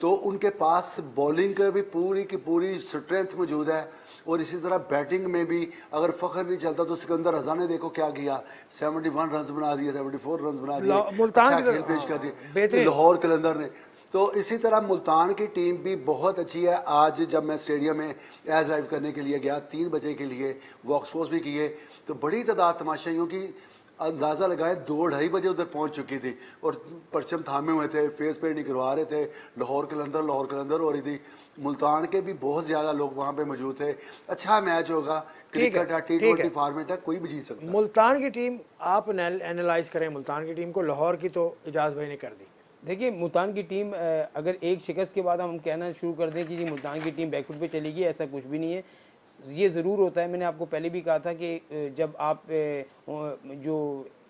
तो उनके पास बॉलिंग का भी पूरी की पूरी स्ट्रेंथ मौजूद है, और इसी तरह बैटिंग में भी अगर फखर नहीं चलता तो सिकंदर रजा ने देखो क्या किया, 71 रन बना दिए, 74 रन बना दिए, मुल्तान अच्छा खेल पेश कर दिया लाहौर कलंदर ने। तो इसी तरह मुल्तान की टीम भी बहुत अच्छी है। आज जब मैं स्टेडियम में एज ड्राइव करने के लिए गया 3 बजे के लिए, वॉक्स पोस्ट भी किए, तो बड़ी तादाद तमाशाइयों की अंदाज़ा लगाए 2-2:30 बजे उधर पहुंच चुकी थी और परचम थामे हुए थे, फेस पेंट नहीं करवा रहे थे। लाहौर कलंदर हो रही थी। मुल्तान के भी बहुत ज़्यादा लोग वहाँ पे मौजूद थे। अच्छा मैच होगा, क्रिकेट है, T20 फॉर्मेट है, कोई भी जीत सकता है। मुल्तान की टीम आप एनालाइज करें, मुल्तान की टीम को, लाहौर की तो इजाज़ भाई ने कर दी। देखिए मुल्तान की टीम, अगर एक शिकस्त के बाद हम कहना शुरू कर दें कि जी मुल्तान की टीम बैकफुट पे चलेगी, ऐसा कुछ भी नहीं है। ये ज़रूर होता है, मैंने आपको पहले भी कहा था कि जब आप जो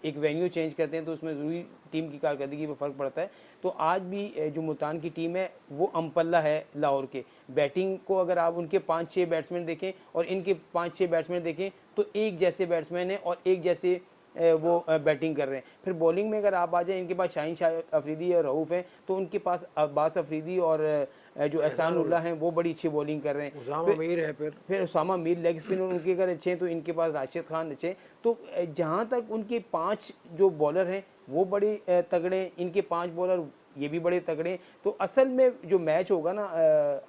एक वेन्यू चेंज करते हैं तो उसमें ज़रूरी टीम की कारकर्दगी पर फ़र्क पड़ता है। तो आज भी जो मुल्तान की टीम है वो अम्पल्ला है लाहौर के। बैटिंग को अगर आप उनके 5-6 बैट्समैन देखें और इनके 5-6 बैट्समैन देखें तो एक जैसे बैट्समैन हैं और एक जैसे वो बैटिंग कर रहे हैं। फिर बॉलिंग में अगर आप आ जाए, इनके पास शाहीन अफरीदी और रऊफ़ हैं, तो उनके पास अब्बास अफरीदी और जो एहसान उल्लाह हैं वो बड़ी अच्छी बॉलिंग कर रहे हैं। उसामा मीर है, फिर उसामा मीर लेग स्पिन उनके अगर अच्छे हैं, तो इनके पास राशिद खान अच्छे हैं। तो जहाँ तक उनके 5 जो बॉलर हैं वो बड़े तगड़े, इनके 5 बॉलर ये भी बड़े तगड़े। तो असल में जो मैच होगा ना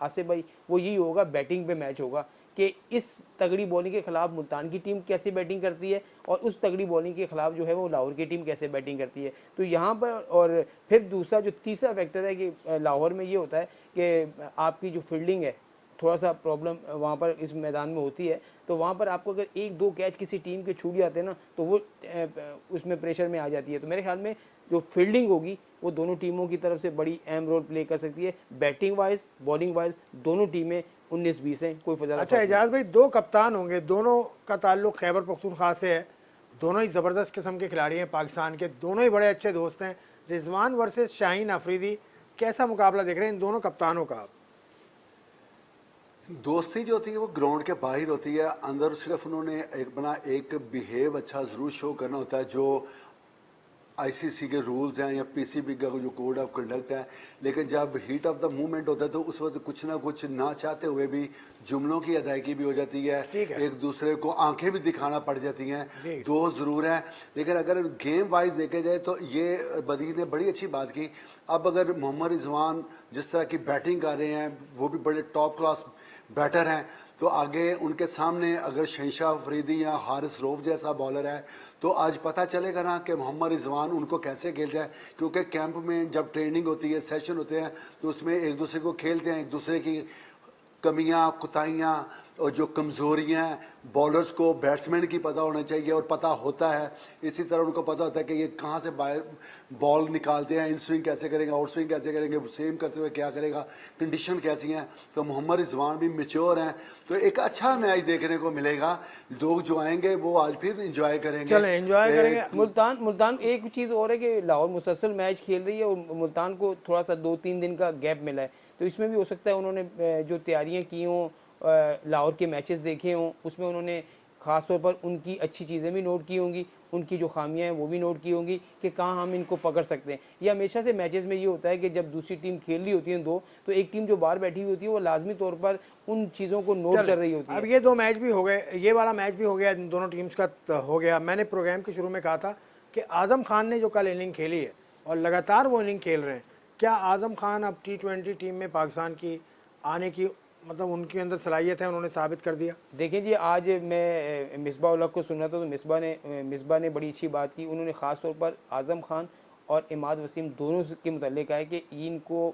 आसिफ भाई, वो यही होगा, बैटिंग पे मैच होगा कि इस तगड़ी बॉलिंग के खिलाफ मुल्तान की टीम कैसे बैटिंग करती है और उस तगड़ी बॉलिंग के खिलाफ जो है वो लाहौर की टीम कैसे बैटिंग करती है। तो यहाँ पर, और फिर दूसरा जो तीसरा फैक्टर है कि लाहौर में ये होता है कि आपकी जो फील्डिंग है, थोड़ा सा प्रॉब्लम वहाँ पर इस मैदान में होती है। तो वहाँ पर आपको अगर 1-2 कैच किसी टीम के छूट जाते हैं ना, तो वो उसमें प्रेशर में आ जाती है। तो मेरे ख्याल में जो फील्डिंग होगी वो दोनों टीमों की तरफ से बड़ी अहम रोल प्ले कर सकती है। बैटिंग वाइज, बॉलिंग वाइज दोनों टीमें 19-20 हैं, कोई ज़्यादा अच्छा फर्क नहीं। एजाज भाई, दो कप्तान होंगे, दोनों का ताल्लुक खैबर पख्तूनख्वा से है, दोनों ही ज़बरदस्त किस्म के खिलाड़ी हैं पाकिस्तान के, दोनों ही बड़े अच्छे दोस्त हैं। रिजवान वर्सेस शाहीन अफरीदी, कैसा मुकाबला देख रहे हैं इन दोनों कप्तानों का आप? दोस्ती जो होती है वो ग्राउंड के बाहर होती है, अंदर सिर्फ उन्होंने एक बिहेव अच्छा ज़रूर शो करना होता है, जो आईसीसी के रूल्स हैं या पीसीबी का जो कोड ऑफ कंडक्ट है। लेकिन जब हीट ऑफ द मूवमेंट होता है तो उस वक्त कुछ ना कुछ ना चाहते हुए भी जुमलों की अदायगी भी हो जाती है, एक दूसरे को आंखें भी दिखाना पड़ जाती हैं। दोस्त ज़रूर हैं, लेकिन अगर गेम वाइज देखे जाए तो ये बदी ने बड़ी अच्छी बात की। अब अगर मोहम्मद रिजवान जिस तरह की बैटिंग कर रहे हैं, वो भी बड़े टॉप क्लास बैटर हैं, तो आगे उनके सामने अगर शहशाह अफरीदी या हारिस रऊफ जैसा बॉलर है तो आज पता चलेगा ना कि मोहम्मद रिजवान उनको कैसे खेलते हैं। क्योंकि कैंप में जब ट्रेनिंग होती है, सेशन होते हैं, तो उसमें एक दूसरे को खेलते हैं, एक दूसरे की कमियां कुताहियां और जो कमज़ोरियां बॉलर्स को बैट्समैन की पता होना चाहिए और पता होता है। इसी तरह उनको पता होता है कि ये कहाँ से बॉल निकालते हैं, इन स्विंग कैसे करेंगे, आउट स्विंग कैसे करेंगे, सेम करते हुए क्या करेगा, कंडीशन कैसी हैं। तो मोहम्मद रिजवान भी मैच्योर हैं, तो एक अच्छा मैच देखने को मिलेगा। लोग जो आएंगे वो आज फिर इंजॉय करेंगे। चलें एंजॉय करेंगे। मुल्तान एक चीज़ और है कि लाहौर मुसलसल मैच खेल रही है और मुल्तान को थोड़ा सा 2-3 दिन का गैप मिला है, तो इसमें भी हो सकता है उन्होंने जो तैयारियां की हों, लाहौर के मैचेस देखे हों, उसमें उन्होंने ख़ास तौर पर उनकी अच्छी चीज़ें भी नोट की होंगी, उनकी जो खामियां हैं वो भी नोट की होंगी कि कहाँ हम इनको पकड़ सकते हैं। ये हमेशा से मैचेस में ये होता है कि जब दूसरी टीम खेल रही होती है दो, तो एक टीम जो बाहर बैठी हुई होती है वो लाजमी तौर पर उन चीज़ों को नोट कर रही होती है। अब ये दो मैच भी हो गए, ये वाला मैच भी हो गया, इन दोनों टीम्स का हो गया। मैंने प्रोग्राम के शुरू में कहा था कि आज़म खान ने जो कल इनिंग खेली है और लगातार वो इनिंग खेल रहे हैं, क्या आज़म खान अब T20 टीम में पाकिस्तान की आने की मतलब उनके अंदर सलाहियत है, उन्होंने साबित कर दिया? देखिए जी, आज मैं मिसबा उल हक को सुन रहा था तो मिसबा ने बड़ी अच्छी बात की। उन्होंने ख़ास तौर पर आज़म खान और इमाद वसीम दोनों के मुताल्लिक़ कहा है कि इनको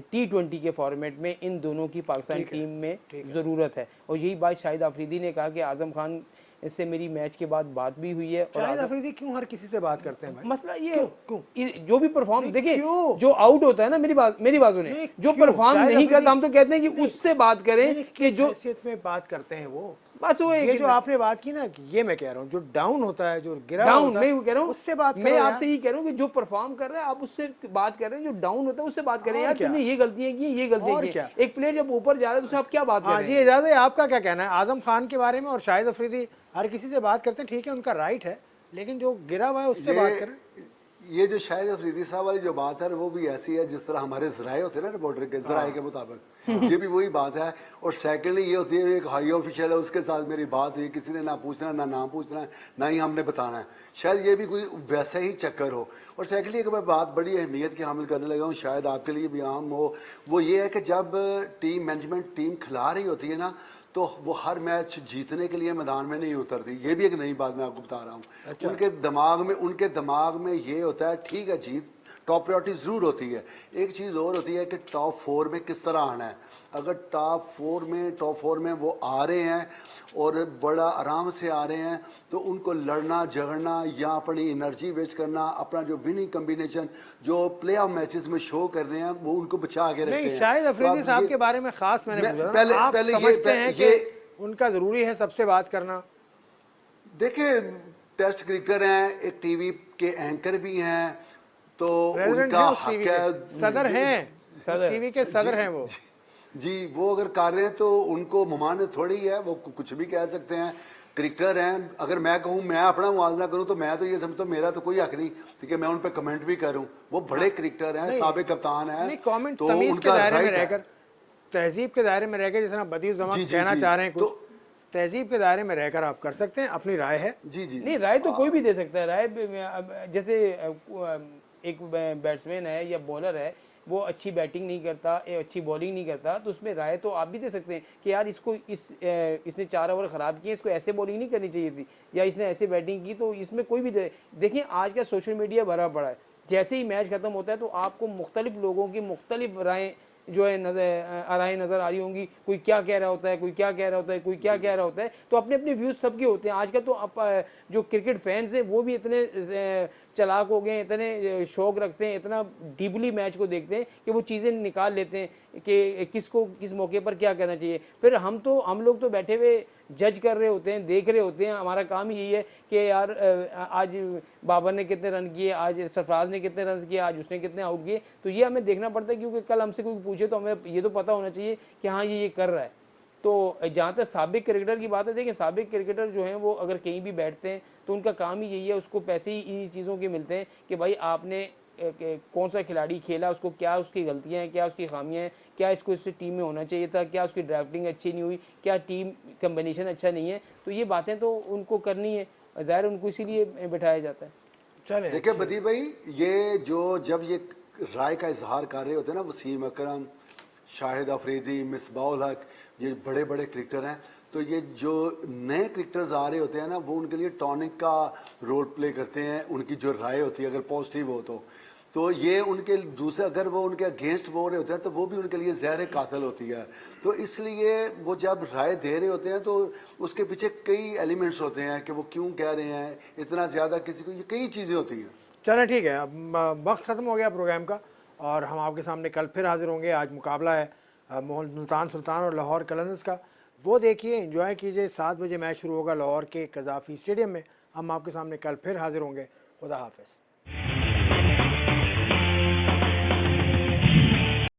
T20 के फॉर्मेट में इन दोनों की पाकिस्तान टीम में ज़रूरत है। और यही बात शाहिद अफरीदी ने कहा कि आज़म खान इससे मेरी मैच के बाद बात भी हुई है। और शाहिद अफरीदी क्यों हर किसी से बात करते हैं भाई? मसला ये क्यों? जो भी परफॉर्म देखिए, जो आउट होता है ना, मेरी बात सुने, जो परफॉर्म नहीं करता हम तो कहते हैं कि उससे बात करें कि जो हैसियत में बात करते हैं वो बस वो ये जो आपने बात की ना, ये मैं कह रहा हूँ, जो डाउन होता है, जो गिरा डाउन, होता है, मैं कह रहा हूँ उससे बात मैं आपसे ये कह रहा हूँ कि जो परफॉर्म कर रहा है आप उससे बात कर रहे हैं, जो डाउन होता है उससे बात करें। यार तुमने ये गलतियां की, ये गलतियां की। एक प्लेयर जब ऊपर जा रहा है तो उससे आप क्या बात कर रहे हैं? जी इजाज़त है, आपका क्या कहना है आजम खान के बारे में? और शाहिद अफरीदी हर किसी से बात करते हैं, ठीक है उनका राइट है, लेकिन जो गिरा हुआ है उससे बात करें। ये जो शाहिद अफरीदी साहब वाली जो बात है वो भी ऐसी है जिस तरह हमारे जराए होते हैं ना रिपोर्टर के जराए के मुताबिक, ये भी वही बात है। और सेकेंडली ये होती है एक हाई ऑफिशियल है, उसके साथ मेरी बात हुई, किसी ने ना पूछना, ना नाम पूछना है, ना ही हमने बताना है, शायद ये भी कोई वैसा ही चक्कर हो। और सेकेंडली एक मैं बात बड़ी अहमियत की हामिल करने लगा हूँ, शायद आपके लिए भी आम हो, वो ये है कि जब टीम मैनेजमेंट टीम खिला रही होती है ना, तो वो हर मैच जीतने के लिए मैदान में नहीं उतरती। ये भी एक नई बात मैं आपको बता रहा हूँ। अच्छा। उनके दिमाग में ये होता है, ठीक है जीत टॉप प्रायोरिटी जरूर होती है, एक चीज़ और होती है कि टॉप 4 में किस तरह आना है। अगर टॉप 4 में वो आ रहे हैं और बड़ा आराम से आ रहे हैं, तो उनको लड़ना झगड़ना या अपनी एनर्जी वेस्ट करना, अपना जो विनिंग कम्बिनेशन जो प्ले ऑफ मैचेस में शो कर रहे हैं, वो उनको बचा के रखते हैं। शाहिद अफरीदी साहब के बारे में खास मैंने पहले ये उनका जरूरी है सबसे बात करना? देखिए टेस्ट क्रिकेटर हैं, एक टीवी के एंकर भी हैं, तो उनका हक है, सदर हैं, टीवी के सदर हैं वो जी, वो अगर कर रहे हैं तो उनको ममानत थोड़ी है, वो कुछ भी कह सकते हैं, क्रिकेटर हैं। अगर मैं कहूँ, मैं अपना मुआवजा करूँ, तो मैं तो ये समझता हूँ मेरा तो कोई हक नहीं ठीक है मैं उन पर कमेंट भी करूँ। वो बड़े क्रिकेटर हैं, साबिक कप्तान हैं, कमेंट तो तमीज के दायरे में रहकर, तहजीब के दायरे में रहकर, जिस बदियुज़्ज़मान कहना चाह रहे हैं कुछ, तहजीब के दायरे में रहकर आप कर सकते हैं, अपनी राय है। जी जी नहीं, राय तो कोई भी दे सकता है। राय जैसे एक बैट्समैन है या बॉलर है, वो अच्छी बैटिंग नहीं करता, अच्छी बॉलिंग नहीं करता, तो उसमें राय तो आप भी दे सकते हैं कि यार इसने 4 ओवर ख़राब किए, इसको ऐसे बॉलिंग नहीं करनी चाहिए थी, या इसने ऐसे बैटिंग की। तो इसमें कोई भी देखिए, आज का सोशल मीडिया भरा पड़ा है, जैसे ही मैच ख़त्म होता है तो आपको मुख्तलिफ लोगों की मुख्तलिफ राय जो है राय नज़र आ रही होंगी। कोई क्या कह रहा होता है, कोई क्या कह रहा होता है, कोई क्या कह रहा होता है, तो अपने अपने व्यूज़ सबके होते हैं। आजकल तो जो क्रिकेट फैंस हैं वो भी इतने चालाक हो गए हैं, इतने शौक रखते हैं, इतना डीपली मैच को देखते हैं कि वो चीज़ें निकाल लेते हैं कि किसको किस मौके पर क्या करना चाहिए। फिर हम लोग तो बैठे हुए जज कर रहे होते हैं, देख रहे होते हैं। हमारा काम यही है कि यार आज बाबर ने कितने रन किए, आज सरफराज ने कितने रन किए, आज उसने कितने आउट किए, तो ये हमें देखना पड़ता है, क्योंकि कल हमसे कोई पूछे तो हमें ये तो पता होना चाहिए कि हाँ ये कर रहा है। तो जहाँ तक साबिक क्रिकेटर की बात है, देखिए साबिक क्रिकेटर जो हैं वो अगर कहीं भी बैठते हैं तो उनका काम ही यही है, उसको पैसे ही इन्हीं चीज़ों के मिलते हैं कि भाई आपने कौन सा खिलाड़ी खेला, उसको क्या उसकी गलतियां हैं, क्या उसकी खामियां हैं, क्या इसको इससे टीम में होना चाहिए था, क्या उसकी ड्राफ्टिंग अच्छी नहीं हुई, क्या टीम कम्बिनेशन अच्छा नहीं है। तो ये बातें तो उनको करनी है, ज़ाहिर उनको इसीलिए बिठाया जाता है। चले देखिए बदी भाई, ये जो जब ये राय का इजहार कर रहे होते हैं ना वसीम अकरम, शाहिद अफरीदी, मिसबाउल हक, ये बड़े बड़े क्रिकेटर हैं, तो ये जो नए क्रिकेटर्स आ रहे होते हैं ना, वो उनके लिए टॉनिक का रोल प्ले करते हैं। उनकी जो राय होती है अगर पॉजिटिव हो तो ये उनके दूसरे, अगर वो उनके अगेंस्ट बोल रहे होते हैं तो वो भी उनके लिए जहर कातिल होती है। तो इसलिए वो जब राय दे रहे होते हैं तो उसके पीछे कई एलिमेंट्स होते हैं कि वो क्यों कह रहे हैं इतना ज़्यादा, किसी को ये कई चीज़ें होती हैं। चलें ठीक है, अब वक्त ख़त्म हो गया प्रोग्राम का और हम आपके सामने कल फिर हाजिर होंगे। आज मुकाबला है मुल्तान सुल्तान और लाहौर कलंदर्स का, वो देखिए, एंजॉय कीजिए। 7 बजे मैच शुरू होगा लाहौर के कज़ाफ़ी स्टेडियम में। हम आपके सामने कल फिर हाजिर होंगे। खुदा हाफ़िज़।